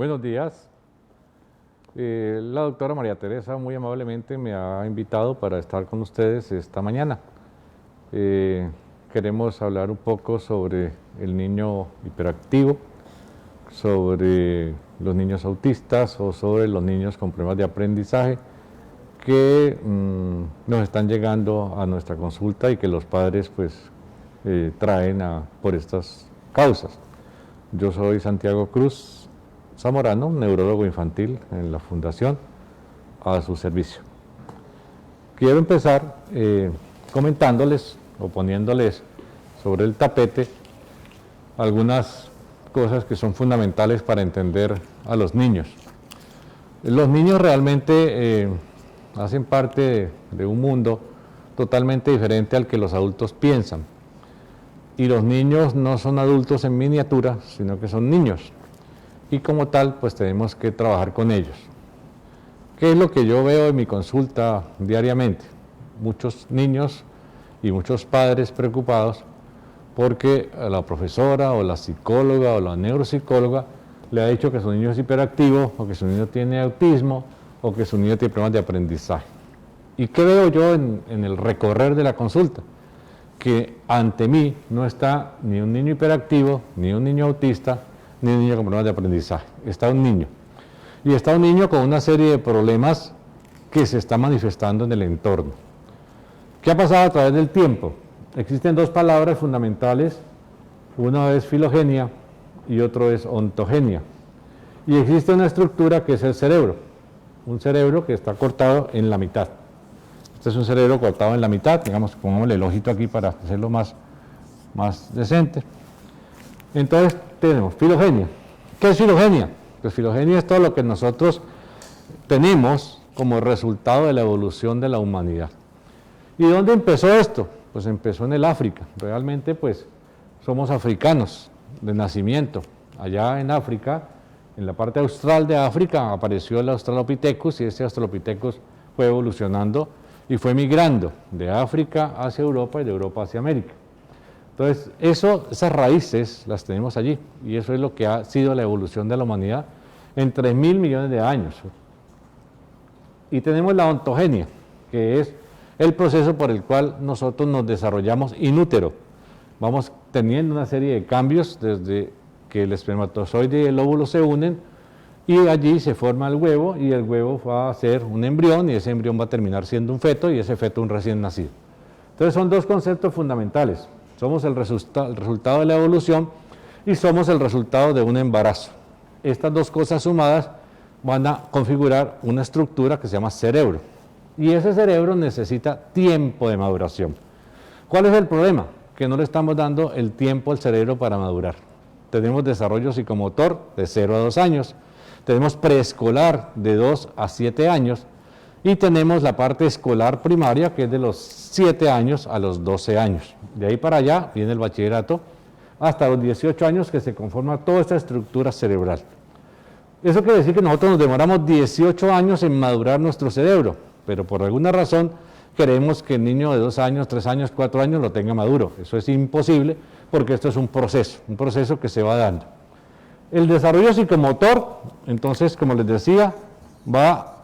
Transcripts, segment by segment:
Buenos días. La doctora María Teresa muy amablemente me ha invitado para estar con ustedes esta mañana. Queremos hablar un poco sobre el niño hiperactivo, sobre los niños autistas o sobre los niños con problemas de aprendizaje que nos están llegando a nuestra consulta y que los padres traen por estas causas. Yo soy Santiago Cruz Zamorano, neurólogo infantil en la Fundación, a su servicio. Quiero empezar comentándoles o poniéndoles sobre el tapete algunas cosas que son fundamentales para entender a los niños. Los niños realmente hacen parte de un mundo totalmente diferente al que los adultos piensan. Y los niños no son adultos en miniatura, sino que son niños. Y como tal, pues tenemos que trabajar con ellos. ¿Qué es lo que yo veo en mi consulta diariamente? Muchos niños y muchos padres preocupados porque la profesora o la psicóloga o la neuropsicóloga le ha dicho que su niño es hiperactivo o que su niño tiene autismo o que su niño tiene problemas de aprendizaje. ¿Y qué veo yo en el recorrer de la consulta? Que ante mí no está ni un niño hiperactivo, ni un niño autista, ni un niño con problemas de aprendizaje. Está un niño. Y está un niño con una serie de problemas que se están manifestando en el entorno. ¿Qué ha pasado a través del tiempo? Existen dos palabras fundamentales. Una es filogenia y otro es ontogenia. Y existe una estructura que es el cerebro. Un cerebro que está cortado en la mitad. Este es un cerebro cortado en la mitad. Digamos, pongámosle el ojito aquí para hacerlo más decente. Entonces tenemos filogenia. ¿Qué es filogenia? Pues filogenia es todo lo que nosotros tenemos como resultado de la evolución de la humanidad. ¿Y dónde empezó esto? Pues empezó en el África. Realmente pues somos africanos de nacimiento. Allá en África, en la parte austral de África, apareció el Australopithecus y ese Australopithecus fue evolucionando y fue migrando de África hacia Europa y de Europa hacia América. Entonces, esas raíces las tenemos allí, y eso es lo que ha sido la evolución de la humanidad en 3.000 millones de años. Y tenemos la ontogenia, que es el proceso por el cual nosotros nos desarrollamos in útero. Vamos teniendo una serie de cambios desde que el espermatozoide y el óvulo se unen, y allí se forma el huevo, y el huevo va a ser un embrión, y ese embrión va a terminar siendo un feto, y ese feto un recién nacido. Entonces son dos conceptos fundamentales. Somos el resultado de la evolución y somos el resultado de un embarazo. Estas dos cosas sumadas van a configurar una estructura que se llama cerebro. Y ese cerebro necesita tiempo de maduración. ¿Cuál es el problema? Que no le estamos dando el tiempo al cerebro para madurar. Tenemos desarrollo psicomotor de 0 a 2 años, tenemos preescolar de 2 a 7 años y tenemos la parte escolar primaria que es de los 7 años a los 12 años. De ahí para allá viene el bachillerato hasta los 18 años que se conforma toda esta estructura cerebral. Eso quiere decir que nosotros nos demoramos 18 años en madurar nuestro cerebro, pero por alguna razón queremos que el niño de 2 años, 3 años, 4 años lo tenga maduro. Eso es imposible porque esto es un proceso que se va dando. El desarrollo psicomotor, entonces, como les decía, va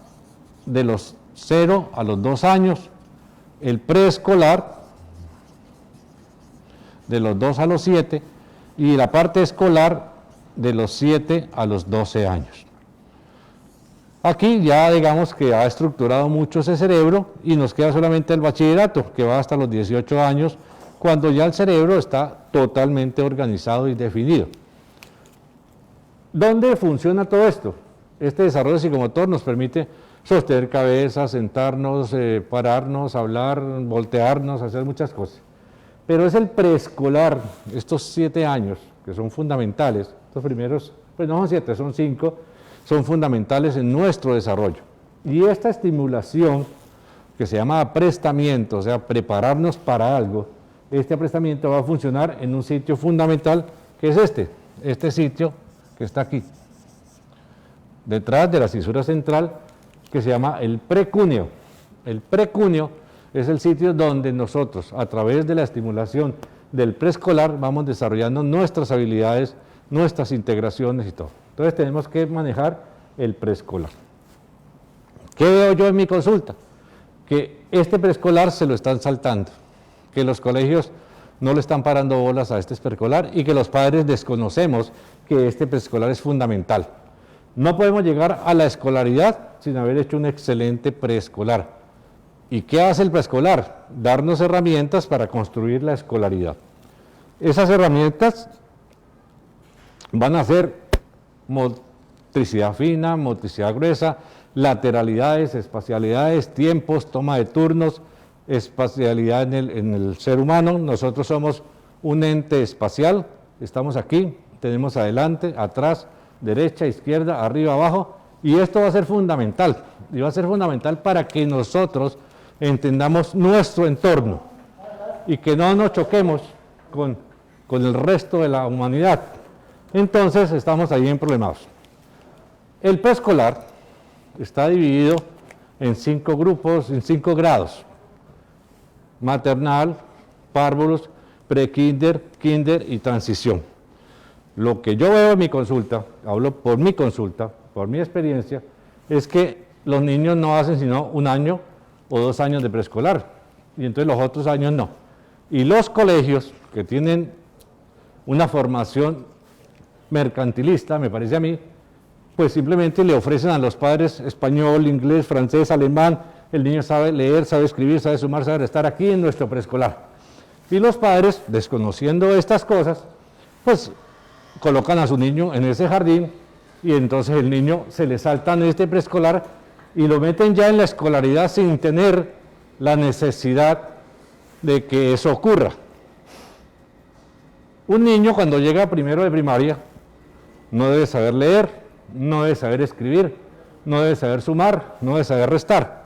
de los 0 a los 2 años, el preescolar de los 2 a los 7 y la parte escolar de los 7 a los 12 años. Aquí ya digamos que ha estructurado mucho ese cerebro y nos queda solamente el bachillerato, que va hasta los 18 años, cuando ya el cerebro está totalmente organizado y definido. ¿Dónde funciona todo esto? Este desarrollo psicomotor nos permite sostener cabeza, sentarnos, pararnos, hablar, voltearnos, hacer muchas cosas. Pero es el preescolar, estos 7 años, que son fundamentales, estos primeros, pues no son 7, son 5, son fundamentales en nuestro desarrollo. Y esta estimulación, que se llama aprestamiento, o sea, prepararnos para algo, este aprestamiento va a funcionar en un sitio fundamental, que es este sitio que está aquí, detrás de la cisura central, que se llama el precúneo. El precúneo es el sitio donde nosotros, a través de la estimulación del preescolar, vamos desarrollando nuestras habilidades, nuestras integraciones y todo. Entonces tenemos que manejar el preescolar. ¿Qué veo yo en mi consulta? Que este preescolar se lo están saltando, que los colegios no le están parando bolas a este preescolar y que los padres desconocemos que este preescolar es fundamental. No podemos llegar a la escolaridad sin haber hecho un excelente preescolar. ¿Y qué hace el preescolar? Darnos herramientas para construir la escolaridad. Esas herramientas van a ser motricidad fina, motricidad gruesa, lateralidades, espacialidades, tiempos, toma de turnos, espacialidad en el ser humano. Nosotros somos un ente espacial, estamos aquí, tenemos adelante, atrás, derecha, izquierda, arriba, abajo, y esto va a ser fundamental, y va a ser fundamental para que nosotros entendamos nuestro entorno y que no nos choquemos con el resto de la humanidad. Entonces estamos ahí en problemados. El preescolar está dividido en 5 grupos, en 5 grados: maternal, párvulos, prekinder, kinder y transición. Lo que yo veo en mi consulta, hablo por mi consulta, por mi experiencia, es que los niños no hacen sino 1 año o 2 años de preescolar, y entonces los otros años no. Y los colegios que tienen una formación mercantilista, me parece a mí, pues simplemente le ofrecen a los padres español, inglés, francés, alemán. El niño sabe leer, sabe escribir, sabe sumar, sabe estar aquí en nuestro preescolar. Y los padres, desconociendo estas cosas, pues colocan a su niño en ese jardín y entonces el niño se le salta en este preescolar y lo meten ya en la escolaridad sin tener la necesidad de que eso ocurra. Un niño cuando llega a primero de primaria no debe saber leer, no debe saber escribir, no debe saber sumar, no debe saber restar,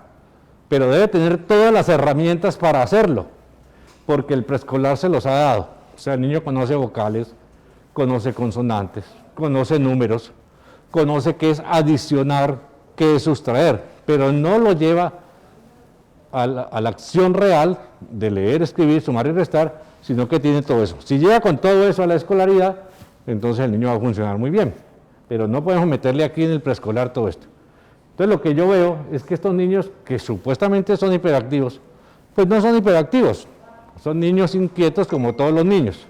pero debe tener todas las herramientas para hacerlo, porque el preescolar se los ha dado. O sea, el niño conoce vocales, conoce consonantes, conoce números, conoce qué es adicionar, qué es sustraer, pero no lo lleva a la acción real de leer, escribir, sumar y restar, sino que tiene todo eso. Si llega con todo eso a la escolaridad, entonces el niño va a funcionar muy bien, pero no podemos meterle aquí en el preescolar todo esto. Entonces lo que yo veo es que estos niños que supuestamente son hiperactivos, pues no son hiperactivos, son niños inquietos como todos los niños.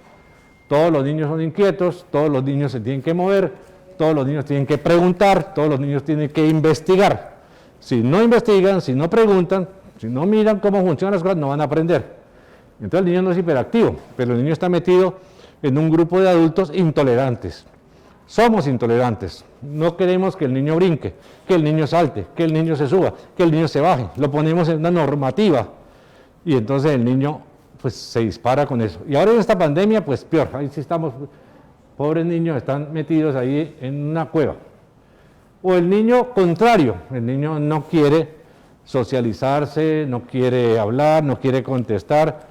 Todos los niños son inquietos, todos los niños se tienen que mover, todos los niños tienen que preguntar, todos los niños tienen que investigar. Si no investigan, si no preguntan, si no miran cómo funcionan las cosas, no van a aprender. Entonces el niño no es hiperactivo, pero el niño está metido en un grupo de adultos intolerantes. Somos intolerantes, no queremos que el niño brinque, que el niño salte, que el niño se suba, que el niño se baje, lo ponemos en una normativa y entonces el niño pues se dispara con eso. Y ahora en esta pandemia pues peor, ahí sí estamos, pobres niños están metidos ahí en una cueva. O el niño contrario, el niño no quiere socializarse, no quiere hablar, no quiere contestar,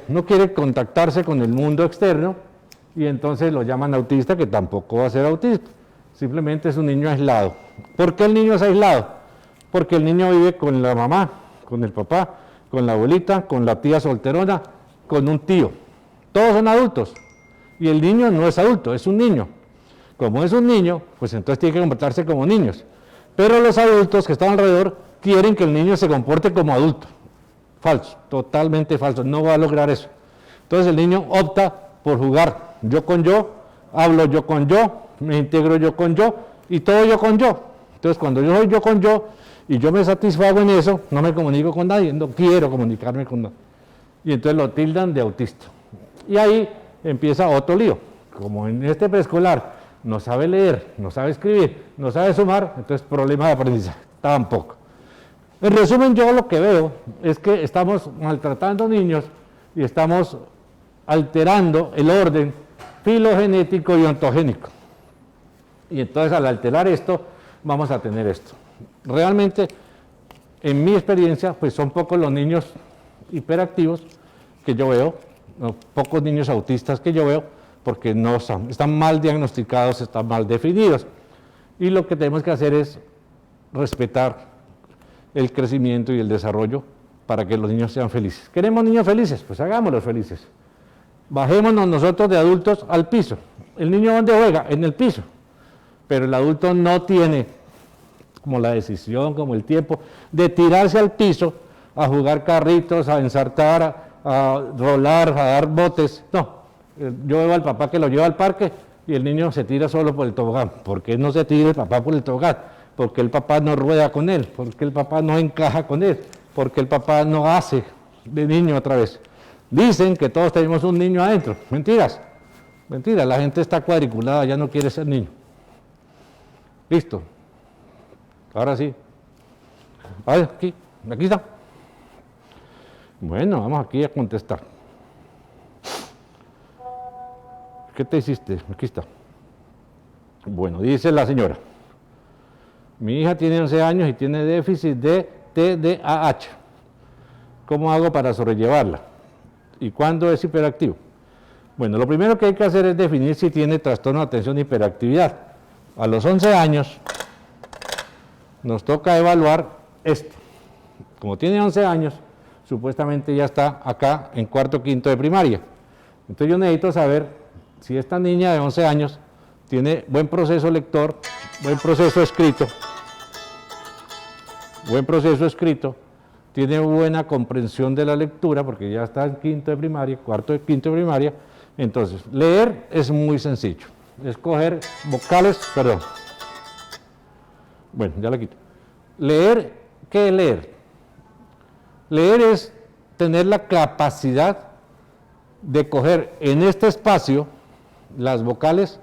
no quiere contactarse con el mundo externo y entonces lo llaman autista, que tampoco va a ser autista, simplemente es un niño aislado. ¿Por qué el niño es aislado? Porque el niño vive con la mamá, con el papá, con la abuelita, con la tía solterona, con un tío. Todos son adultos y el niño no es adulto, es un niño. Como es un niño, pues entonces tiene que comportarse como niños. Pero los adultos que están alrededor quieren que el niño se comporte como adulto. Falso, totalmente falso, no va a lograr eso. Entonces el niño opta por jugar yo con yo, hablo yo con yo, me integro yo con yo y todo yo con yo. Entonces cuando yo soy yo con yo y yo me satisfago en eso, no me comunico con nadie, no quiero comunicarme con nadie. Y entonces lo tildan de autista. Y ahí empieza otro lío. Como en este preescolar no sabe leer, no sabe escribir, no sabe sumar, entonces problema de aprendizaje, tampoco. En resumen, yo lo que veo es que estamos maltratando niños y estamos alterando el orden filogenético y ontogénico. Y entonces al alterar esto, vamos a tener esto. Realmente, en mi experiencia, pues son pocos los niños hiperactivos que yo veo, no, pocos niños autistas que yo veo, porque no están mal diagnosticados, están mal definidos. Y lo que tenemos que hacer es respetar el crecimiento y el desarrollo para que los niños sean felices. ¿Queremos niños felices? Pues hagámoslos felices. Bajémonos nosotros de adultos al piso. ¿El niño dónde juega? En el piso. pero el adulto no tiene como la decisión, como el tiempo, de tirarse al piso a jugar carritos, a ensartar, a rolar, a dar botes. No, yo veo al papá que lo lleva al parque y el niño se tira solo por el tobogán. ¿Por qué no se tira el papá por el tobogán? Porque el papá no rueda con él, porque el papá no encaja con él, porque el papá no hace de niño otra vez. Dicen que todos tenemos un niño adentro. Mentiras, mentiras, la gente está cuadriculada, ya no quiere ser niño. Listo. Ahora sí. A ver, aquí está. Bueno, vamos aquí a contestar. ¿Qué te hiciste? Aquí está. Bueno, dice la señora. Mi hija tiene 11 años y tiene déficit de TDAH. ¿Cómo hago para sobrellevarla? ¿Y cuándo es hiperactivo? Bueno, lo primero que hay que hacer es definir si tiene trastorno de atención e hiperactividad. A los 11 años nos toca evaluar esto. Como tiene 11 años, supuestamente ya está acá en cuarto, quinto de primaria. Entonces yo necesito saber si esta niña de 11 años tiene buen proceso lector, buen proceso escrito, tiene buena comprensión de la lectura, porque ya está en quinto de primaria, cuarto de quinto de primaria. Entonces, leer es muy sencillo. Escoger vocales, perdón. Bueno, ya la quito. Leer, ¿qué es leer? Leer es tener la capacidad de coger en este espacio las vocales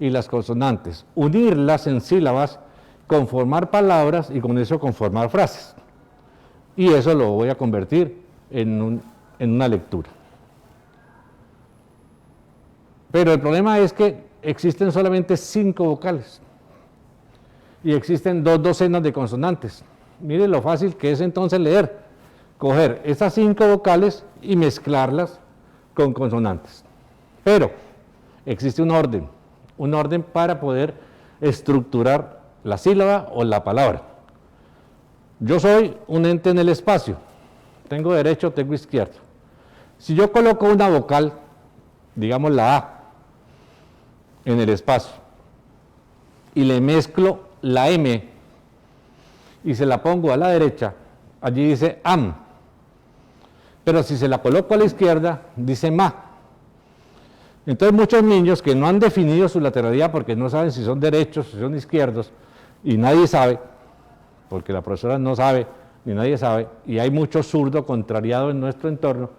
y las consonantes, unirlas en sílabas, conformar palabras y con eso conformar frases. Y eso lo voy a convertir en una lectura. Pero el problema es que existen solamente 5 vocales y existen 2 docenas de consonantes. Miren lo fácil que es entonces leer. Coger esas 5 vocales y mezclarlas con consonantes. Pero existe un orden para poder estructurar la sílaba o la palabra. Yo soy un ente en el espacio, tengo derecho, tengo izquierdo. Si yo coloco una vocal, digamos la A, en el espacio, y le mezclo la M, y se la pongo a la derecha, allí dice am. Pero si se la coloco a la izquierda, dice ma. Entonces muchos niños que no han definido su lateralidad porque no saben si son derechos, si son izquierdos, y nadie sabe, porque la profesora no sabe, ni nadie sabe, y hay mucho zurdo contrariado en nuestro entorno,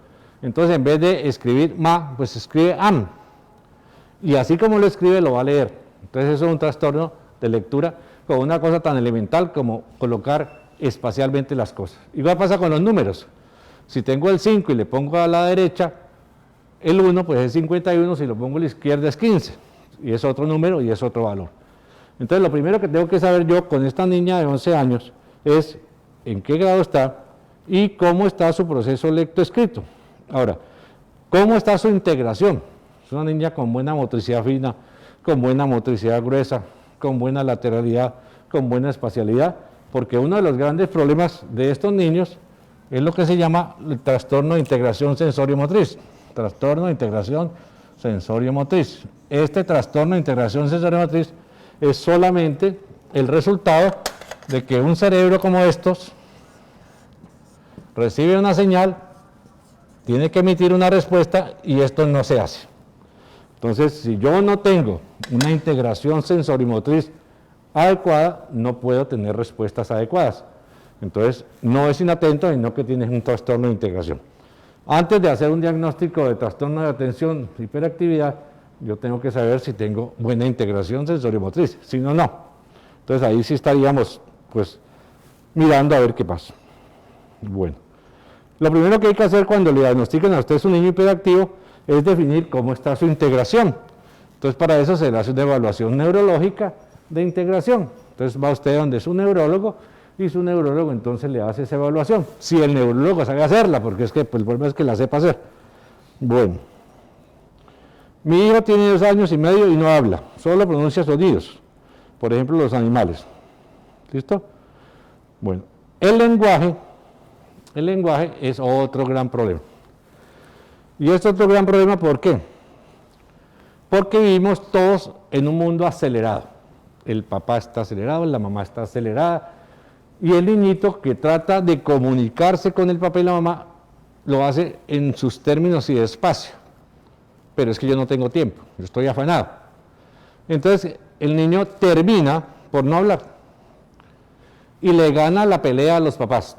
entonces en vez de escribir ma, pues escribe am. Y así como lo escribe, lo va a leer. Entonces eso es un trastorno de lectura con una cosa tan elemental como colocar espacialmente las cosas. Igual pasa con los números. Si tengo el 5 y le pongo a la derecha el 1, pues es 51, si lo pongo a la izquierda es 15, y es otro número y es otro valor. Entonces lo primero que tengo que saber yo con esta niña de 11 años es en qué grado está y cómo está su proceso lectoescrito. Ahora, ¿cómo está su integración? Es una niña con buena motricidad fina, con buena motricidad gruesa, con buena lateralidad, con buena espacialidad, porque uno de los grandes problemas de estos niños es lo que se llama el trastorno de integración sensorio-motriz. Trastorno de integración sensorio-motriz. Este trastorno de integración sensorio-motriz es solamente el resultado de que un cerebro como estos recibe una señal, tiene que emitir una respuesta y esto no se hace. Entonces, si yo no tengo una integración sensorimotriz adecuada, no puedo tener respuestas adecuadas. Entonces, no es inatento, sino que tienes un trastorno de integración. Antes de hacer un diagnóstico de trastorno de atención, hiperactividad, yo tengo que saber si tengo buena integración sensorimotriz, si no, no. Entonces, ahí sí estaríamos, pues, mirando a ver qué pasa. Bueno, lo primero que hay que hacer cuando le diagnostiquen a usted un niño hiperactivo es definir cómo está su integración. Entonces, para eso se le hace una evaluación neurológica de integración. Entonces, va usted donde su neurólogo y su neurólogo entonces le hace esa evaluación. Si el neurólogo sabe hacerla, porque es que pues, el problema es que la sepa hacer. Bueno, mi hijo tiene 2 años y medio y no habla, solo pronuncia sonidos, por ejemplo, los animales. ¿Listo? Bueno, el lenguaje es otro gran problema. Y es otro gran problema, ¿por qué? Porque vivimos todos en un mundo acelerado. el papá está acelerado, la mamá está acelerada, y el niñito que trata de comunicarse con el papá y la mamá lo hace en sus términos y despacio. Pero es que yo no tengo tiempo, yo estoy afanado. Entonces el niño termina por no hablar y le gana la pelea a los papás.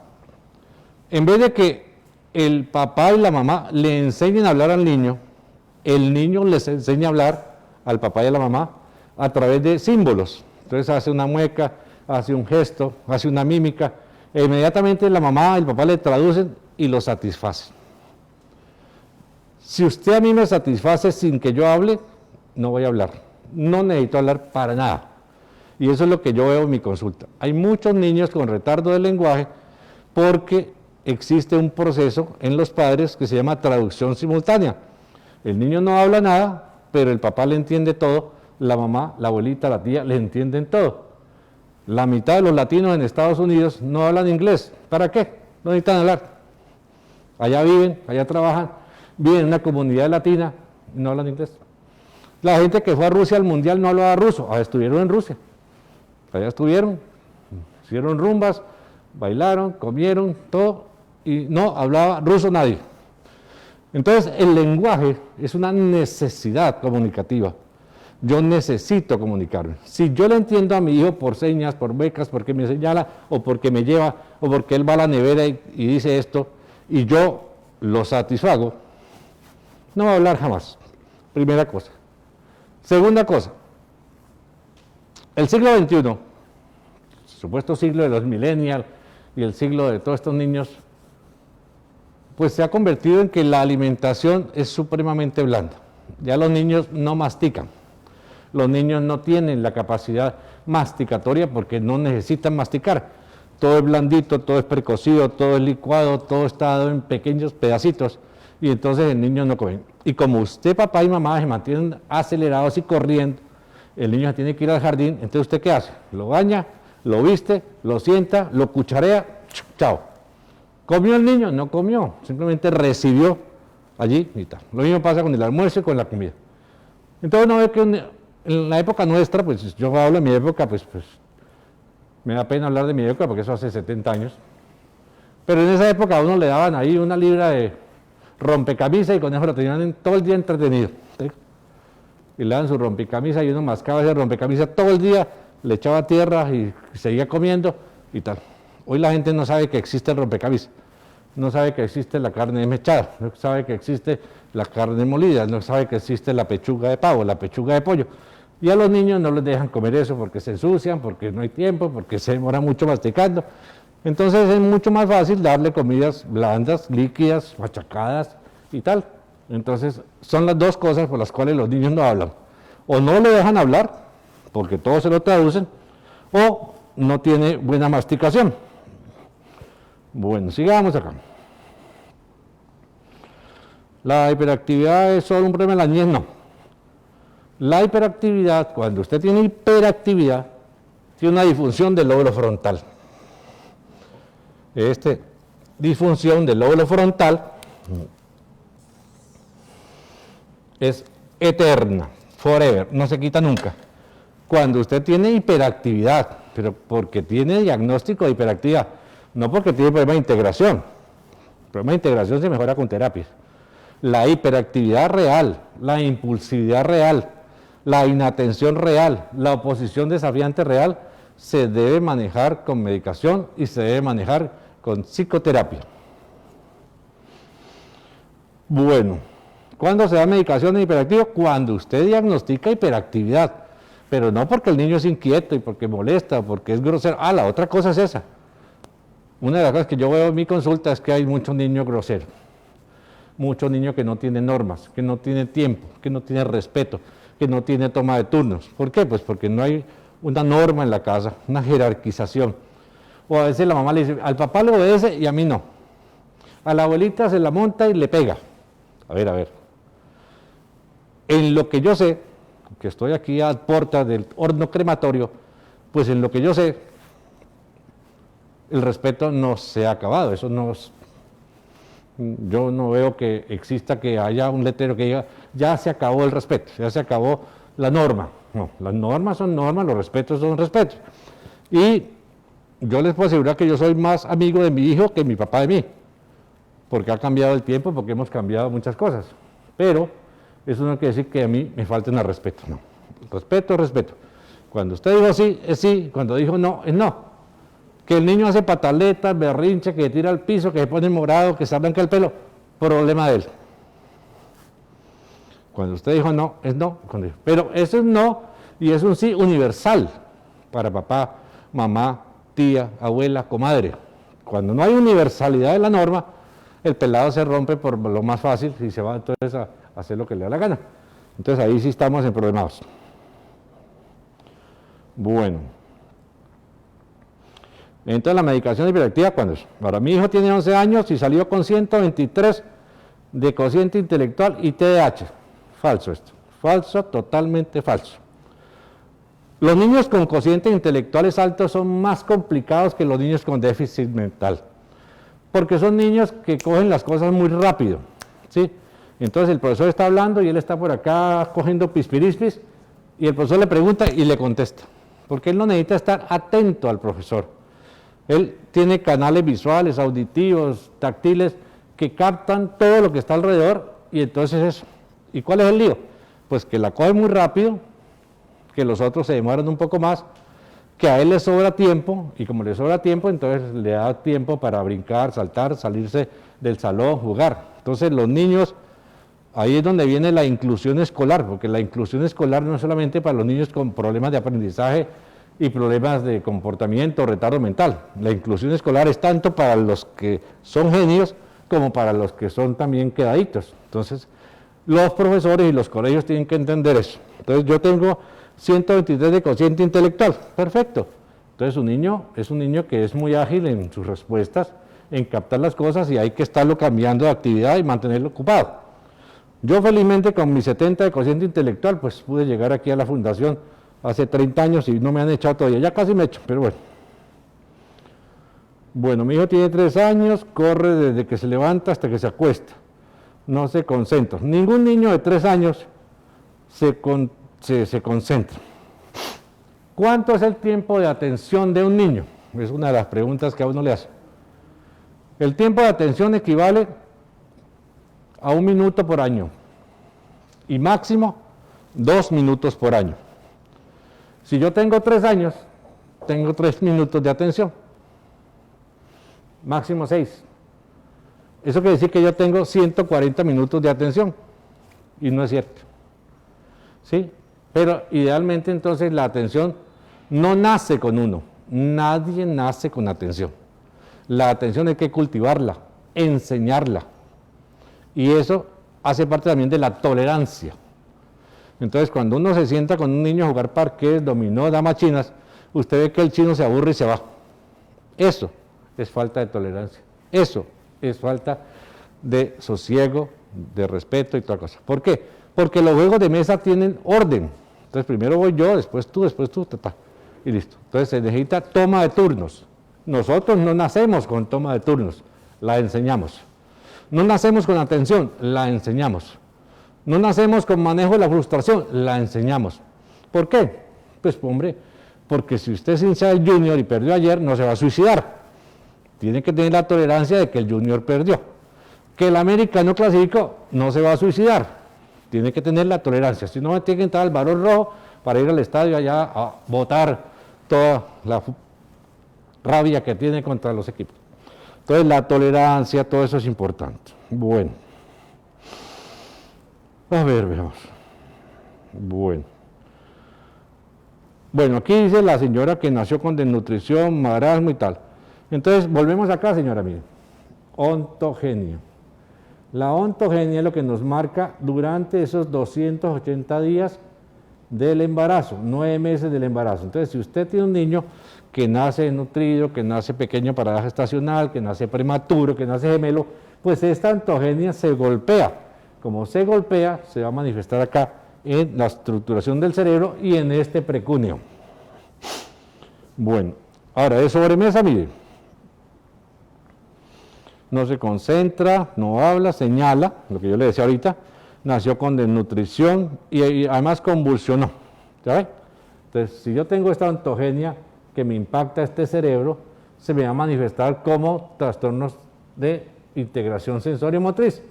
En vez de que el papá y la mamá le enseñen a hablar al niño, el niño les enseña a hablar al papá y a la mamá a través de símbolos. Entonces hace una mueca, hace un gesto, hace una mímica, e inmediatamente la mamá y el papá le traducen y lo satisfacen. Si usted a mí me satisface sin que yo hable, no voy a hablar. No necesito hablar para nada. Y eso es lo que yo veo en mi consulta. Hay muchos niños con retardo del lenguaje porque existe un proceso en los padres que se llama traducción simultánea. El niño no habla nada, pero el papá le entiende todo, la mamá, la abuelita, la tía le entienden todo. La mitad de los latinos en Estados Unidos no hablan inglés. ¿Para qué? No necesitan hablar. Allá viven, allá trabajan, viven en una comunidad latina y no hablan inglés. La gente que fue a Rusia al mundial no hablaba ruso, estuvieron en Rusia. Allá estuvieron, hicieron rumbas, bailaron, comieron, todo, y no hablaba ruso nadie. Entonces, el lenguaje es una necesidad comunicativa. Yo necesito comunicarme. Si yo le entiendo a mi hijo por señas, por becas, porque me señala, o porque me lleva, o porque él va a la nevera y dice esto, y yo lo satisfago, no va a hablar jamás. Primera cosa. Segunda cosa. El siglo XXI, supuesto siglo de los millennials y el siglo de todos estos niños, pues se ha convertido en que la alimentación es supremamente blanda. Ya los niños no mastican. Los niños no tienen la capacidad masticatoria porque no necesitan masticar. Todo es blandito, todo es precocido, todo es licuado, todo está dado en pequeños pedacitos y entonces el niño no come. Y como usted, papá y mamá, se mantienen acelerados y corriendo, el niño tiene que ir al jardín, entonces ¿usted qué hace? Lo baña, lo viste, lo sienta, lo cucharea, chao. ¿Comió el niño? No comió, simplemente recibió allí y tal. Lo mismo pasa con el almuerzo y con la comida. Entonces uno ve que en la época nuestra, pues yo hablo de mi época, pues me da pena hablar de mi época porque eso hace 70 años. Pero en esa época a uno le daban ahí una libra de rompecamisas y con eso lo tenían todo el día entretenido. ¿Sí? Y le daban su rompecamisas y uno mascaba ese rompecamisas todo el día, le echaba tierra y seguía comiendo y tal. Hoy la gente no sabe que existe el rompecamisas, no sabe que existe la carne mechada, no sabe que existe la carne molida, no sabe que existe la pechuga de pavo, la pechuga de pollo. Y a los niños no les dejan comer eso porque se ensucian, porque no hay tiempo, porque se demora mucho masticando. Entonces es mucho más fácil darle comidas blandas, líquidas, machacadas y tal. Entonces son las dos cosas por las cuales los niños no hablan. O no le dejan hablar, porque todos se lo traducen, o no tiene buena masticación. Bueno, sigamos acá. ¿La hiperactividad es solo un problema de la niñez? No. La hiperactividad, cuando usted tiene hiperactividad, tiene una disfunción del lóbulo frontal. Disfunción del lóbulo frontal es eterna, forever, no se quita nunca. Cuando usted tiene hiperactividad, pero porque tiene diagnóstico de hiperactividad, no porque tiene problema de integración. El problema de integración se mejora con terapias. La hiperactividad real, la impulsividad real, la inatención real, la oposición desafiante real, se debe manejar con medicación y se debe manejar con psicoterapia. Bueno, ¿cuándo se da medicación en hiperactivo? Cuando usted diagnostica hiperactividad, pero no porque el niño es inquieto y porque molesta, porque es grosero. La otra cosa es esa. Una de las cosas que yo veo en mi consulta es que hay muchos niños groseros, muchos niños que no tienen normas, que no tienen tiempo, que no tienen respeto, que no tienen toma de turnos. ¿Por qué? Pues porque no hay una norma en la casa, una jerarquización. O a veces la mamá le dice, al papá le obedece y a mí no. A la abuelita se la monta y le pega. A ver. En lo que yo sé, que estoy aquí a puerta del horno crematorio, pues en lo que yo sé, el respeto no se ha acabado. Eso no es, yo no veo que exista, que haya un letrero que diga, ya se acabó el respeto, ya se acabó la norma. No, las normas son normas, los respetos son respetos. Y yo les puedo asegurar que yo soy más amigo de mi hijo que mi papá de mí, porque ha cambiado el tiempo, porque hemos cambiado muchas cosas. Pero eso no quiere decir que a mí me falten el respeto, no. Respeto, respeto. Cuando usted dijo sí, es sí, cuando dijo no, es no. Que el niño hace pataletas, berrinche, que tira al piso, que se pone morado, que se arranca el pelo, problema de él. Cuando usted dijo no, es no. Pero eso es no y es un sí universal para papá, mamá, tía, abuela, comadre. Cuando no hay universalidad de la norma, el pelado se rompe por lo más fácil y se va entonces a hacer lo que le da la gana. Entonces ahí sí estamos en problemas. Bueno. Entonces la medicación hiperactiva, ¿cuándo es? Ahora mi hijo tiene 11 años y salió con 123 de cociente intelectual y TDAH. Falso esto. Falso, totalmente falso. Los niños con cocientes intelectuales altos son más complicados que los niños con déficit mental, porque son niños que cogen las cosas muy rápido, ¿sí? Entonces el profesor está hablando y él está por acá cogiendo pispirispis y el profesor le pregunta y le contesta, porque él no necesita estar atento al profesor. Él tiene canales visuales, auditivos, táctiles, que captan todo lo que está alrededor y entonces eso. ¿Y cuál es el lío? Pues que la coge muy rápido, que los otros se demoran un poco más, que a él le sobra tiempo, y como le sobra tiempo, entonces le da tiempo para brincar, saltar, salirse del salón, jugar. Entonces los niños, ahí es donde viene la inclusión escolar, porque la inclusión escolar no es solamente para los niños con problemas de aprendizaje y problemas de comportamiento, retardo mental. La inclusión escolar es tanto para los que son genios como para los que son también quedaditos. Entonces, los profesores y los colegios tienen que entender eso. Entonces, yo tengo 123 de cociente intelectual, perfecto. Entonces, un niño es un niño que es muy ágil en sus respuestas, en captar las cosas y hay que estarlo cambiando de actividad y mantenerlo ocupado. Yo felizmente con mis 70 de cociente intelectual, pues pude llegar aquí a la fundación hace 30 años y no me han echado todavía, ya casi me echo, pero bueno. Bueno, mi hijo tiene 3 años, corre desde que se levanta hasta que se acuesta, no se concentra. Ningún niño de 3 años se concentra. ¿Cuánto es el tiempo de atención de un niño? Es una de las preguntas que a uno le hace. El tiempo de atención equivale a 1 minuto por año y máximo 2 minutos por año. Si yo tengo 3 años, tengo 3 minutos de atención, máximo 6. Eso quiere decir que yo tengo 140 minutos de atención, y no es cierto. ¿Sí? Pero idealmente entonces la atención no nace con uno, nadie nace con atención. La atención hay que cultivarla, enseñarla, y eso hace parte también de la tolerancia. Entonces, cuando uno se sienta con un niño a jugar parqués, dominó, damas chinas, usted ve que el chino se aburre y se va. Eso es falta de tolerancia. Eso es falta de sosiego, de respeto y toda cosa. ¿Por qué? Porque los juegos de mesa tienen orden. Entonces, primero voy yo, después tú, y listo. Entonces, se necesita toma de turnos. Nosotros no nacemos con toma de turnos, la enseñamos. No nacemos con atención, la enseñamos. No nacemos con manejo de la frustración, la enseñamos. ¿Por qué? Pues, hombre, porque si usted es hincha del Junior y perdió ayer, no se va a suicidar. Tiene que tener la tolerancia de que el Junior perdió. Que el América no clasificó, no se va a suicidar. Tiene que tener la tolerancia. Si no, tiene que entrar al Barón Rojo para ir al estadio allá a botar toda la rabia que tiene contra los equipos. Entonces, la tolerancia, todo eso es importante. Bueno. A ver, veamos. Bueno, aquí dice la señora que nació con desnutrición, marasmo y tal. Entonces, volvemos acá, señora, mire. Ontogenia. La ontogenia es lo que nos marca durante esos 280 días del embarazo, 9 meses del embarazo. Entonces, si usted tiene un niño que nace desnutrido, que nace pequeño para gestacional, que nace prematuro, que nace gemelo, pues esta ontogenia se golpea. Como se golpea, se va a manifestar acá en la estructuración del cerebro y en este precúneo. Bueno, ahora de sobremesa, mire. No se concentra, no habla, señala, lo que yo le decía ahorita, nació con desnutrición y además convulsionó. ¿Sabe? Entonces, si yo tengo esta ontogenia que me impacta este cerebro, se me va a manifestar como trastornos de integración sensorio-motriz.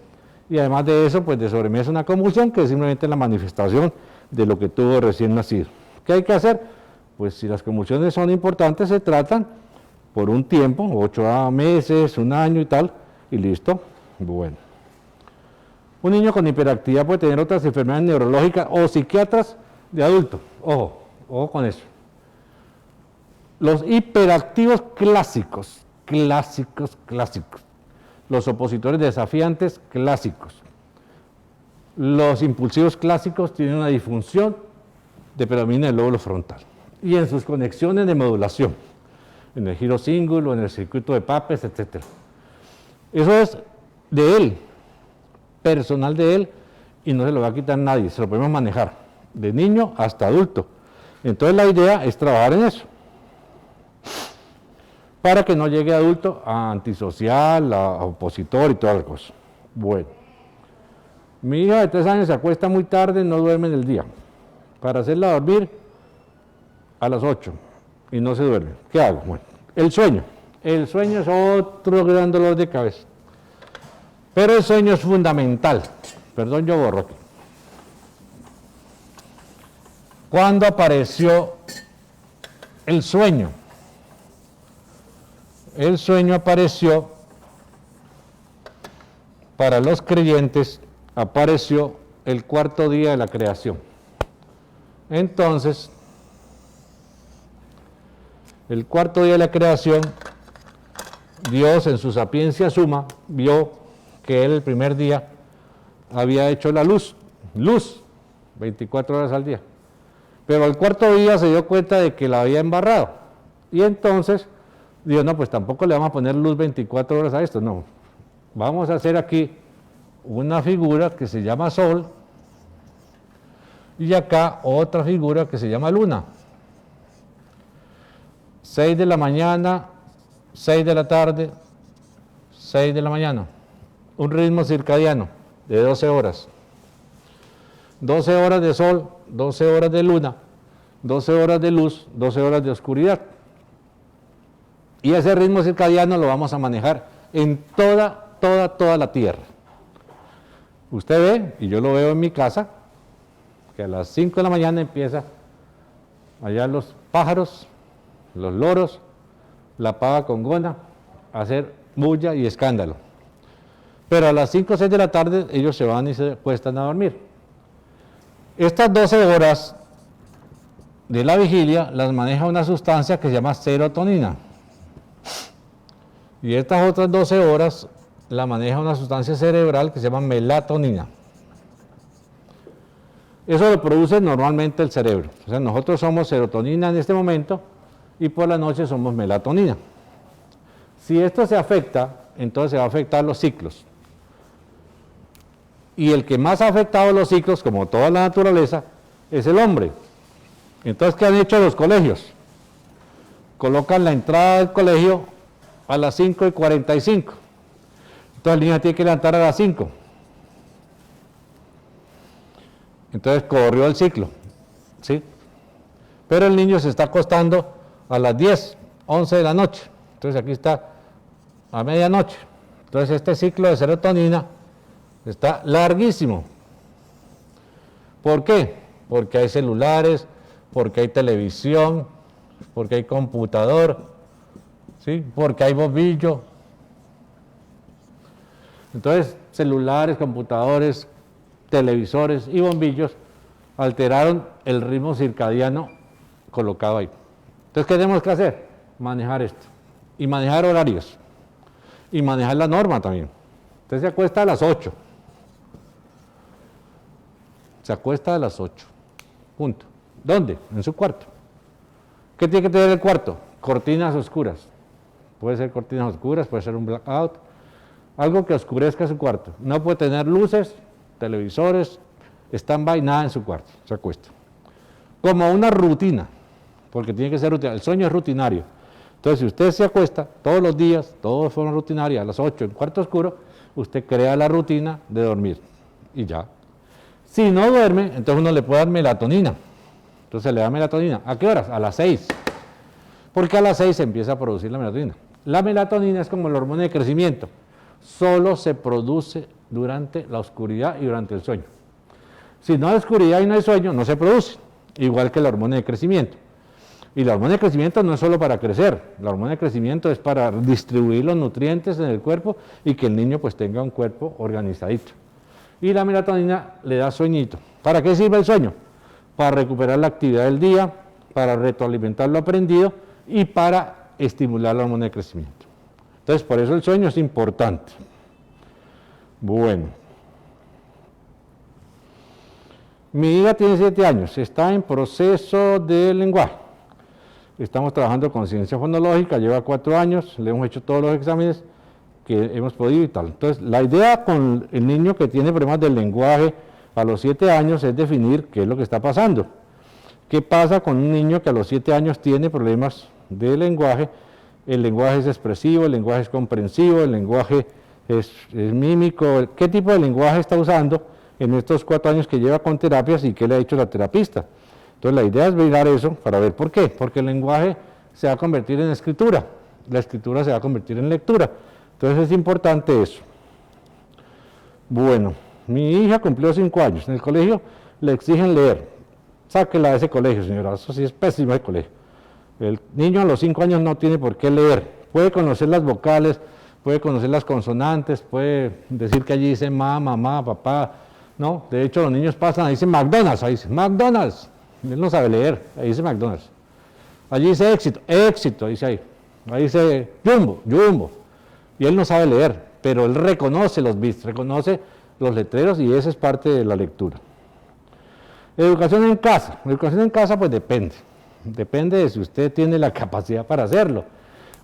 Y además de eso, pues de sobremesa una convulsión, que es simplemente la manifestación de lo que tuvo recién nacido. ¿Qué hay que hacer? Pues si las convulsiones son importantes, se tratan por un tiempo, 8 meses, un año y tal, y listo. Bueno. Un niño con hiperactividad puede tener otras enfermedades neurológicas o psiquiatras de adulto. Ojo, ojo con eso. Los hiperactivos clásicos. Los opositores desafiantes clásicos. Los impulsivos clásicos tienen una disfunción de predominio del lóbulo frontal y en sus conexiones de modulación, en el giro cíngulo, en el circuito de Papez, etc. Eso es de él, personal de él, y no se lo va a quitar nadie, se lo podemos manejar, de niño hasta adulto. Entonces la idea es trabajar en eso, para que no llegue adulto a antisocial, a opositor y todas las cosas. Bueno, mi hija de 3 años se acuesta muy tarde, no duerme en el día. Para hacerla dormir a las 8 y no se duerme. ¿Qué hago? Bueno, el sueño. El sueño es otro gran dolor de cabeza. Pero el sueño es fundamental. Perdón, yo borro aquí. ¿Cuándo apareció el sueño? El sueño apareció, para los creyentes, apareció el 4.º día de la creación. Entonces, el 4.º día de la creación, Dios en su sapiencia suma vio que él el primer día había hecho la luz, 24 horas al día. Pero al 4.º día se dio cuenta de que la había embarrado. Y entonces dijo, no, pues tampoco le vamos a poner luz 24 horas a esto, no. Vamos a hacer aquí una figura que se llama Sol y acá otra figura que se llama Luna. 6 de la mañana, 6 de la tarde, 6 de la mañana. Un ritmo circadiano de 12 horas. 12 horas de sol, 12 horas de luna, 12 horas de luz, 12 horas de oscuridad. Y ese ritmo circadiano lo vamos a manejar en toda la Tierra. Usted ve, y yo lo veo en mi casa, que a las 5 de la mañana empieza allá los pájaros, los loros, la pava congona, a hacer bulla y escándalo. Pero a las 5 o 6 de la tarde ellos se van y se acuestan a dormir. Estas 12 horas de la vigilia las maneja una sustancia que se llama serotonina. Y estas otras 12 horas la maneja una sustancia cerebral que se llama melatonina. Eso lo produce normalmente el cerebro. O sea, nosotros somos serotonina en este momento y por la noche somos melatonina. Si esto se afecta, entonces se va a afectar los ciclos. Y el que más ha afectado los ciclos, como toda la naturaleza, es el hombre. Entonces, ¿qué han hecho los colegios? Colocan la entrada del colegio a las 5:45. Entonces el niño tiene que levantar a las 5. Entonces corrió el ciclo, ¿sí? Pero el niño se está acostando a las 10, 11 de la noche. Entonces aquí está a medianoche. Entonces este ciclo de serotonina está larguísimo. ¿Por qué? Porque hay celulares, porque hay televisión, porque hay computador, ¿sí? Porque hay bombillo. Entonces, celulares, computadores, televisores y bombillos alteraron el ritmo circadiano colocado ahí. Entonces, ¿qué tenemos que hacer? Manejar esto. Y manejar horarios. Y manejar la norma también. Usted se acuesta a las 8. Se acuesta a las 8. Punto. ¿Dónde? En su cuarto. ¿Qué tiene que tener el cuarto? Cortinas oscuras. Puede ser cortinas oscuras, puede ser un blackout. Algo que oscurezca su cuarto. No puede tener luces, televisores, stand-by, nada en su cuarto. Se acuesta. Como una rutina, porque tiene que ser rutina. El sueño es rutinario. Entonces, si usted se acuesta todos los días, todo de forma rutinaria, a las 8 en cuarto oscuro, usted crea la rutina de dormir. Y ya. Si no duerme, entonces uno le puede dar melatonina. Entonces le da melatonina. ¿A qué horas? A las 6. Porque a las 6 se empieza a producir la melatonina. La melatonina es como la hormona de crecimiento. Solo se produce durante la oscuridad y durante el sueño. Si no hay oscuridad y no hay sueño, no se produce. Igual que la hormona de crecimiento. Y la hormona de crecimiento no es solo para crecer. La hormona de crecimiento es para distribuir los nutrientes en el cuerpo y que el niño pues tenga un cuerpo organizadito. Y la melatonina le da sueñito. ¿Para qué sirve el sueño? Para recuperar la actividad del día, para retroalimentar lo aprendido y para estimular la hormona de crecimiento. Entonces, por eso el sueño es importante. Bueno. Mi hija tiene 7 años, está en proceso de lenguaje. Estamos trabajando con ciencia fonológica, lleva 4 años, le hemos hecho todos los exámenes que hemos podido y tal. Entonces, la idea con el niño que tiene problemas del lenguaje a los 7 años es definir qué es lo que está pasando. ¿Qué pasa con un niño que a los 7 años tiene problemas de lenguaje? El lenguaje es expresivo, el lenguaje es comprensivo, el lenguaje es mímico. ¿Qué tipo de lenguaje está usando en estos 4 años que lleva con terapias y qué le ha dicho la terapista? Entonces, la idea es mirar eso para ver por qué. Porque el lenguaje se va a convertir en escritura, la escritura se va a convertir en lectura. Entonces es importante eso. Bueno, mi hija cumplió 5 años. En el colegio le exigen leer. Sáquela de ese colegio, señora. Eso sí es pésimo el colegio. El niño a los 5 años no tiene por qué leer. Puede conocer las vocales, puede conocer las consonantes, puede decir que allí dice mamá, papá. No, de hecho los niños pasan, ahí dice McDonald's, ahí dice McDonald's. Él no sabe leer, ahí dice McDonald's. Allí dice éxito, dice ahí. Ahí dice Jumbo. Y él no sabe leer, pero él reconoce los bits, reconoce los letreros y esa es parte de la lectura. Educación en casa. Educación en casa pues depende de si usted tiene la capacidad para hacerlo,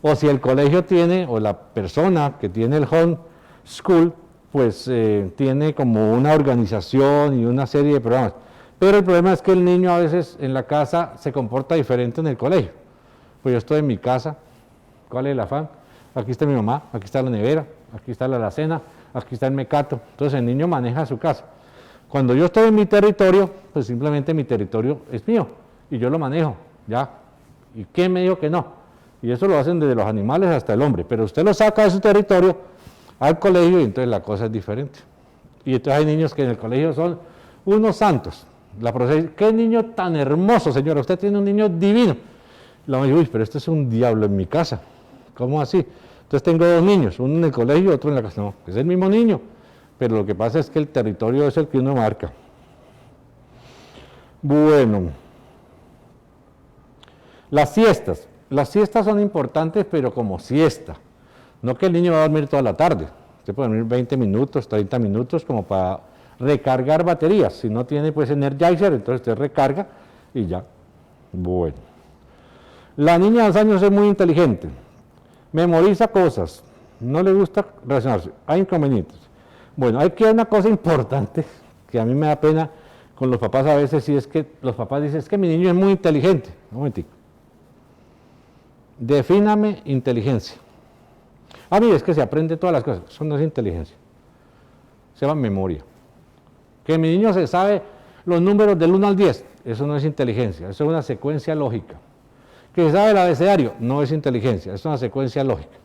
o si el colegio tiene, o la persona que tiene el home school, pues tiene como una organización y una serie de programas. Pero el problema es que el niño a veces en la casa se comporta diferente en el colegio. Pues yo estoy en mi casa, ¿cuál es el afán? Aquí está mi mamá, aquí está la nevera, aquí está la alacena, aquí está el mecato. Entonces el niño maneja su casa. Cuando yo estoy en mi territorio, pues simplemente mi territorio es mío y yo lo manejo, ya. ¿Y quién me dijo que no? Y eso lo hacen desde los animales hasta el hombre. Pero usted lo saca de su territorio al colegio y entonces la cosa es diferente. Y entonces hay niños que en el colegio son unos santos. La profesora dice, qué niño tan hermoso, señora, usted tiene un niño divino. La mamá dice, uy, pero este es un diablo en mi casa. ¿Cómo así? Entonces tengo 2 niños, uno en el colegio y otro en la casa. No, es el mismo niño, pero lo que pasa es que el territorio es el que uno marca. Bueno, las siestas. Las siestas son importantes, pero como siesta. No que el niño va a dormir toda la tarde. Usted puede dormir 20 minutos, 30 minutos como para recargar baterías. Si no tiene pues Energizer, entonces usted recarga y ya. Bueno. La niña de 2 años es muy inteligente. Memoriza cosas, no le gusta relacionarse, hay inconvenientes. Bueno, hay que una cosa importante que a mí me da pena con los papás a veces, y es que los papás dicen, es que mi niño es muy inteligente. Un momentico. Defíname inteligencia. Mire, es que se aprende todas las cosas, eso no es inteligencia, se llama memoria. Que mi niño se sabe los números del 1 al 10, eso no es inteligencia, eso es una secuencia lógica. Que sabe el abecedario, no es inteligencia, es una secuencia lógica.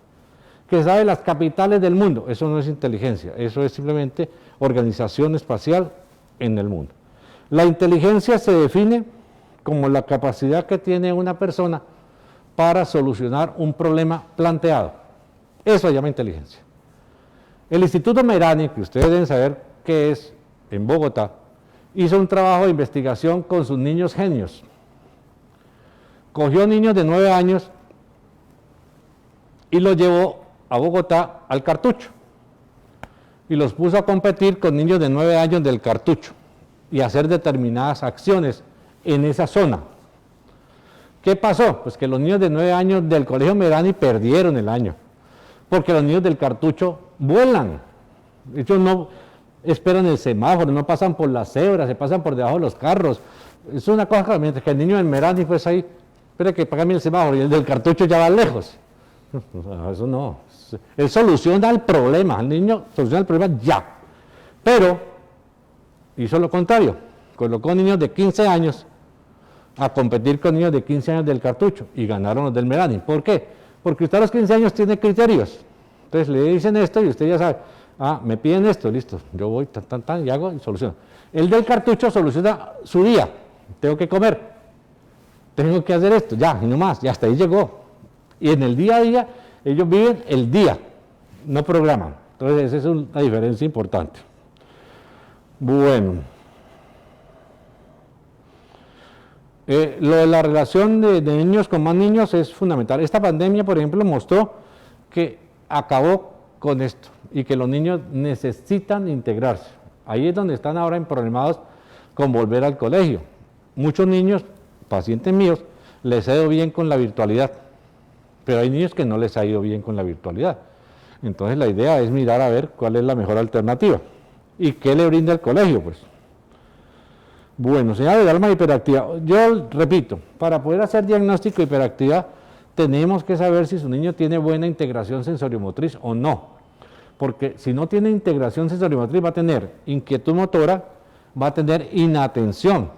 Que sabe las capitales del mundo, eso no es inteligencia, eso es simplemente organización espacial en el mundo. La inteligencia se define como la capacidad que tiene una persona para solucionar un problema planteado. Eso se llama inteligencia. El Instituto Merani, que ustedes deben saber qué es, en Bogotá, hizo un trabajo de investigación con sus niños genios. Cogió niños de 9 años y los llevó a Bogotá al Cartucho y los puso a competir con niños de 9 años del Cartucho y a hacer determinadas acciones en esa zona. ¿Qué pasó? Pues que los niños de 9 años del Colegio Merani perdieron el año, porque los niños del Cartucho vuelan. Ellos no esperan el semáforo, no pasan por las cebras, se pasan por debajo de los carros. Es una cosa, mientras que el niño del Merani pues ahí, espera que págame el semáforo, y el del Cartucho ya va lejos. Eso no. Él soluciona el problema, el niño soluciona el problema ya. Pero hizo lo contrario, colocó niños de 15 años a competir con niños de 15 años del cartucho y ganaron los del Merani. ¿Por qué? Porque usted a los 15 años tiene criterios. Entonces le dicen esto y usted ya sabe, me piden esto, listo, yo voy, y hago y soluciono. El del cartucho soluciona su día, tengo que comer, tengo que hacer esto, ya, y no más, y hasta ahí llegó. Y en el día a día, ellos viven el día, no programan. Entonces esa es una diferencia importante. Bueno. Lo de la relación de niños con más niños es fundamental. Esta pandemia, por ejemplo, mostró que acabó con esto y que los niños necesitan integrarse. Ahí es donde están ahora emproblemados con volver al colegio. Muchos niños, pacientes míos, les ha ido bien con la virtualidad, pero hay niños que no les ha ido bien con la virtualidad. Entonces la idea es mirar a ver cuál es la mejor alternativa y qué le brinda el colegio, pues. Bueno, señal de alma hiperactiva. Yo repito, para poder hacer diagnóstico de hiperactividad tenemos que saber si su niño tiene buena integración sensoriomotriz o no. Porque si no tiene integración sensoriomotriz va a tener inquietud motora, va a tener inatención,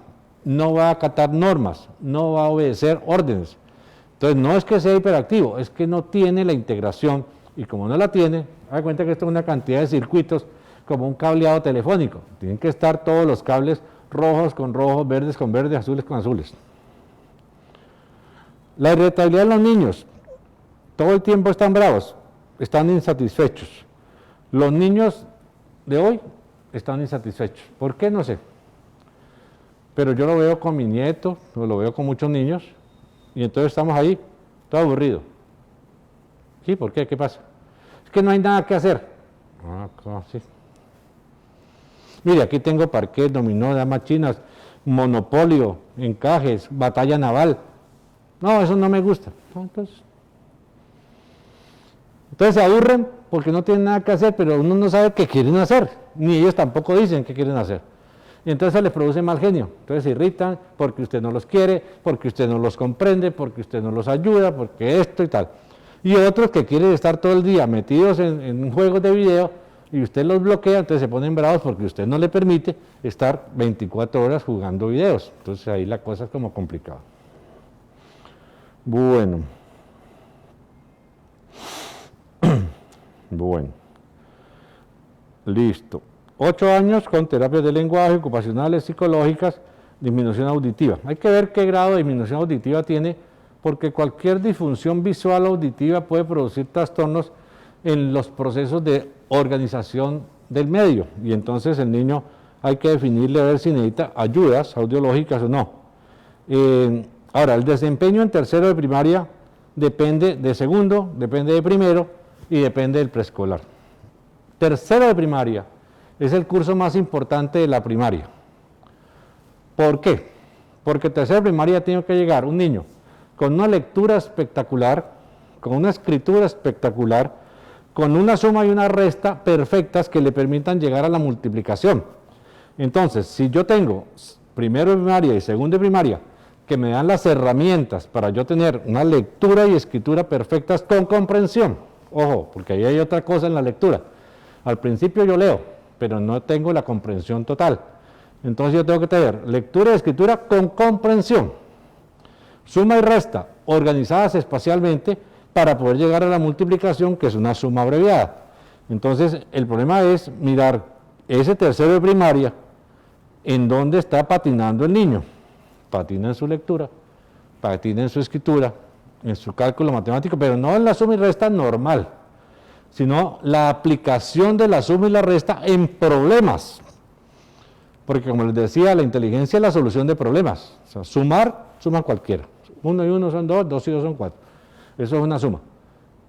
no va a acatar normas, no va a obedecer órdenes. Entonces no es que sea hiperactivo, es que no tiene la integración y como no la tiene, haga cuenta que esto es una cantidad de circuitos como un cableado telefónico. Tienen que estar todos los cables rojos con rojos, verdes con verdes, azules con azules. La irritabilidad de los niños, todo el tiempo están bravos, están insatisfechos. Los niños de hoy están insatisfechos. ¿Por qué? No sé. Pero yo lo veo con mi nieto, lo veo con muchos niños, y entonces estamos ahí, todo aburrido. ¿Sí? ¿Por qué? ¿Qué pasa? Es que no hay nada que hacer. Sí. Mire, aquí tengo parquet, dominó, damas chinas, monopolio, encajes, batalla naval. No, eso no me gusta. Entonces se aburren porque no tienen nada que hacer, pero uno no sabe qué quieren hacer, ni ellos tampoco dicen qué quieren hacer. Y entonces les produce mal genio. Entonces se irritan porque usted no los quiere, porque usted no los comprende, porque usted no los ayuda, porque esto y tal. Y otros que quieren estar todo el día metidos en juegos de video, y usted los bloquea, entonces se ponen bravos porque usted no le permite estar 24 horas jugando videos. Entonces ahí la cosa es como complicada. Bueno. Bueno. Listo. 8 años con terapias de lenguaje, ocupacionales, psicológicas, disminución auditiva. Hay que ver qué grado de disminución auditiva tiene, porque cualquier disfunción visual auditiva puede producir trastornos en los procesos de organización del medio, y entonces el niño hay que definirle a ver si necesita ayudas audiológicas o no. Ahora, el desempeño en tercero de primaria depende de segundo, depende de primero y depende del preescolar. Tercero de primaria es el curso más importante de la primaria. ¿Por qué? Porque tercero de primaria tiene que llegar un niño con una lectura espectacular, con una escritura espectacular, con una suma y una resta perfectas que le permitan llegar a la multiplicación. Entonces, si yo tengo primero de primaria y segundo de primaria, que me dan las herramientas para yo tener una lectura y escritura perfectas con comprensión, ojo, porque ahí hay otra cosa en la lectura. Al principio yo leo, pero no tengo la comprensión total. Entonces yo tengo que tener lectura y escritura con comprensión, suma y resta organizadas espacialmente, para poder llegar a la multiplicación, que es una suma abreviada. Entonces, el problema es mirar ese tercero de primaria, en dónde está patinando el niño. Patina en su lectura, patina en su escritura, en su cálculo matemático, pero no en la suma y resta normal, sino la aplicación de la suma y la resta en problemas. Porque como les decía, la inteligencia es la solución de problemas. O sea, sumar, suma cualquiera. 1 y 1 son 2, 2 y 2 son 4. Eso es una suma.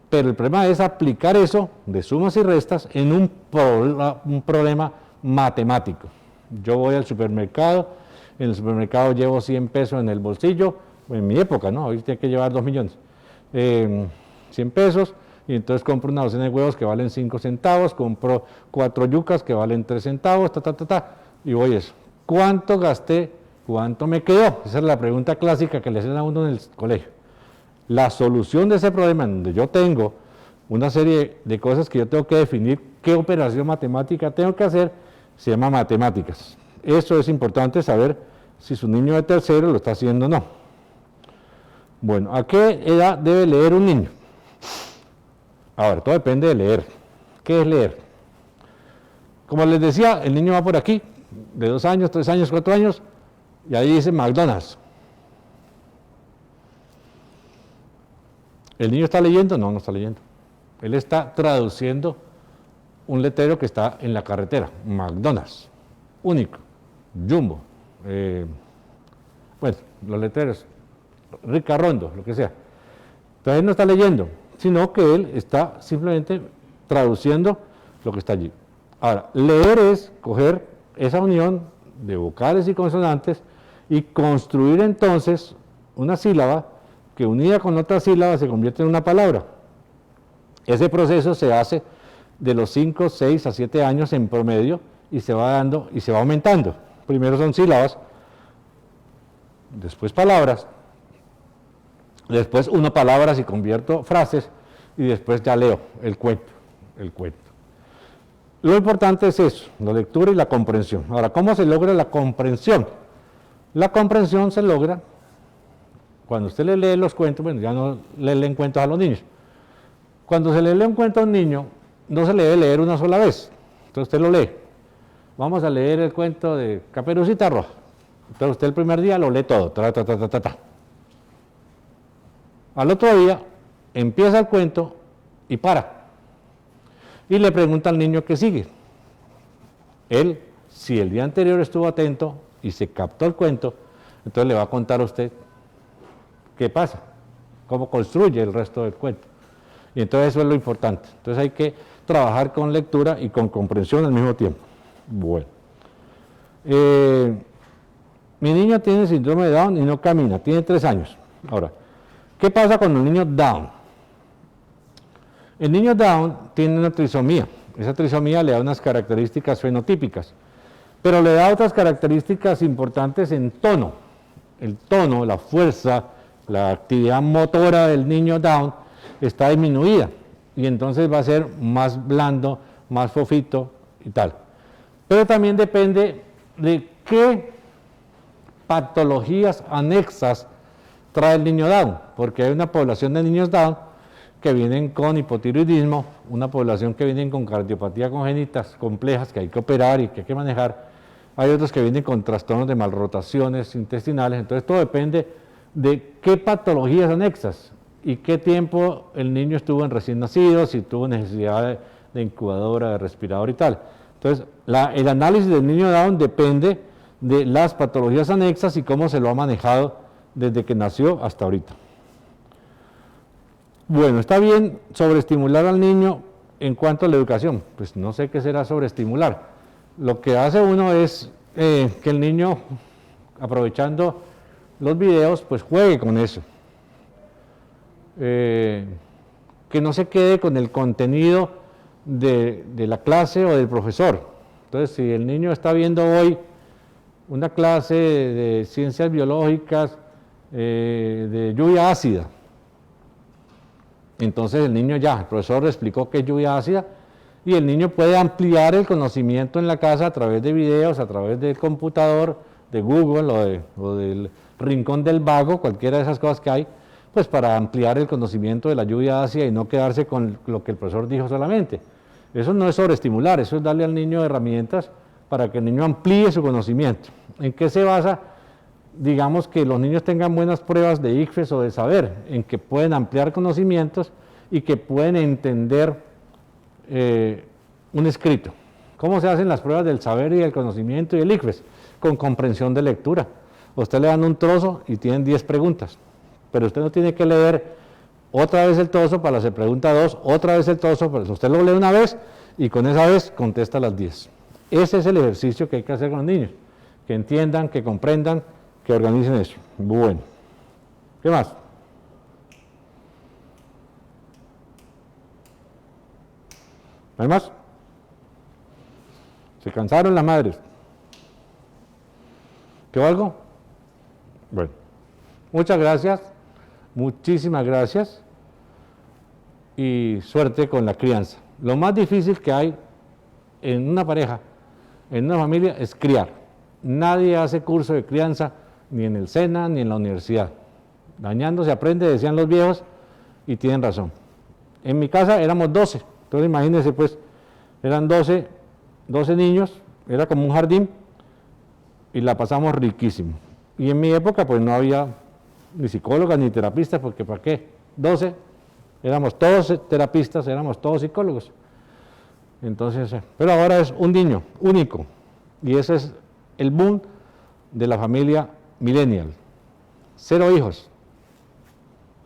Pero el problema es aplicar eso de sumas y restas en un problema matemático. Yo voy al supermercado, en el supermercado llevo 100 pesos en el bolsillo, en mi época, ¿no? Hoy tiene que llevar 2 millones. 100 pesos, y entonces compro una docena de huevos que valen 5 centavos, compro 4 yucas que valen 3 centavos, y voy eso. ¿Cuánto gasté? ¿Cuánto me quedó? Esa es la pregunta clásica que le hacen a uno en el colegio. La solución de ese problema, en donde yo tengo una serie de cosas que yo tengo que definir, qué operación matemática tengo que hacer, se llama matemáticas. Eso es importante saber si su niño de tercero lo está haciendo o no. Bueno, ¿a qué edad debe leer un niño? Ahora, todo depende de leer. ¿Qué es leer? Como les decía, el niño va por aquí, de 2 años, 3 años, 4 años, y ahí dice McDonald's. ¿El niño está leyendo? No, no está leyendo. Él está traduciendo un letrero que está en la carretera, McDonald's, único, Jumbo, bueno, los letreros, Rica Rondo, lo que sea. Entonces él no está leyendo, sino que él está simplemente traduciendo lo que está allí. Ahora, leer es coger esa unión de vocales y consonantes y construir entonces una sílaba que unida con otra sílaba se convierte en una palabra. Ese proceso se hace de los 5, 6 a 7 años en promedio y se va dando y se va aumentando. Primero son sílabas, después palabras, después uno palabras y convierto frases y después ya leo el cuento. Lo importante es eso, la lectura y la comprensión. Ahora, ¿cómo se logra la comprensión? La comprensión se logra cuando usted le lee los cuentos, bueno, ya no le leen cuentos a los niños. Cuando se le lee un cuento a un niño, no se le debe leer una sola vez. Entonces usted lo lee. Vamos a leer el cuento de Caperucita Roja. Entonces usted el primer día lo lee todo. Al otro día empieza el cuento y para. Y le pregunta al niño qué sigue. Él, si el día anterior estuvo atento y se captó el cuento, entonces le va a contar a usted qué pasa, cómo construye el resto del cuento. Y entonces eso es lo importante. Entonces hay que trabajar con lectura y con comprensión al mismo tiempo. Bueno. Mi niño tiene síndrome de Down y no camina, tiene 3 años. Ahora, ¿qué pasa con el niño Down? El niño Down tiene una trisomía. Esa trisomía le da unas características fenotípicas, pero le da otras características importantes en tono. El tono, la fuerza, la actividad motora del niño Down está disminuida y entonces va a ser más blando, más fofito y tal. Pero también depende de qué patologías anexas trae el niño Down, porque hay una población de niños Down que vienen con hipotiroidismo, una población que vienen con cardiopatía congénitas complejas que hay que operar y que hay que manejar. Hay otros que vienen con trastornos de malrotaciones intestinales, entonces todo depende de qué patologías anexas y qué tiempo el niño estuvo en recién nacido, si tuvo necesidad de incubadora, de respirador y tal. Entonces, el análisis del niño Down depende de las patologías anexas y cómo se lo ha manejado desde que nació hasta ahorita. Bueno, está bien sobreestimular al niño en cuanto a la educación. Pues no sé qué será sobreestimular. Lo que hace uno es que el niño, aprovechando los videos, pues juegue con eso. Que no se quede con el contenido de la clase o del profesor. Entonces, si el niño está viendo hoy una clase de ciencias biológicas de lluvia ácida, entonces el niño el profesor le explicó qué es lluvia ácida y el niño puede ampliar el conocimiento en la casa a través de videos, a través del computador, de Google o del rincón del vago, cualquiera de esas cosas que hay, pues para ampliar el conocimiento de la lluvia ácida y no quedarse con lo que el profesor dijo solamente. Eso no es sobreestimular, eso es darle al niño herramientas para que el niño amplíe su conocimiento. ¿En qué se basa? Digamos que los niños tengan buenas pruebas de ICFES o de saber, en que pueden ampliar conocimientos y que pueden entender un escrito. ¿Cómo se hacen las pruebas del saber y del conocimiento y el ICFES? Con comprensión de lectura. A usted le dan un trozo y tienen 10 preguntas, pero usted no tiene que leer otra vez el trozo para hacer pregunta 2, otra vez el trozo, pero usted lo lee una vez y con esa vez contesta las 10. Ese es el ejercicio que hay que hacer con los niños, que entiendan, que comprendan, que organicen eso. Bueno, ¿qué más? ¿Hay más? ¿Se cansaron las madres? ¿Qué algo? Bueno, muchas gracias, muchísimas gracias y suerte con la crianza. Lo más difícil que hay en una pareja, en una familia, es criar. nadie hace curso de crianza ni en el SENA ni en la universidad. Dañando se aprende, decían los viejos, y tienen razón. En mi casa éramos 12, entonces imagínense pues, eran 12 niños, era como un jardín, y la pasamos riquísimo. Y en mi época pues no había ni psicólogas ni terapistas, porque ¿para qué? 12, éramos todos terapistas, éramos todos psicólogos. Entonces, pero ahora es un niño único, y ese es el boom de la familia millennial. 0 hijos,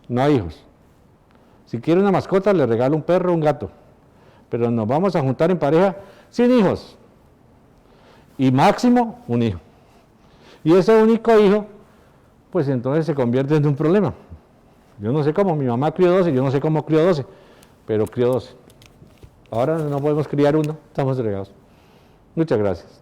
no hay hijos. Si quiere una mascota, le regalo un perro o un gato, pero nos vamos a juntar en pareja sin hijos, y máximo un hijo. Y ese único hijo, pues entonces se convierte en un problema. Yo no sé cómo, mi mamá crió 12, yo no sé cómo crió 12, pero crió 12. Ahora no podemos criar uno, estamos regados. Muchas gracias.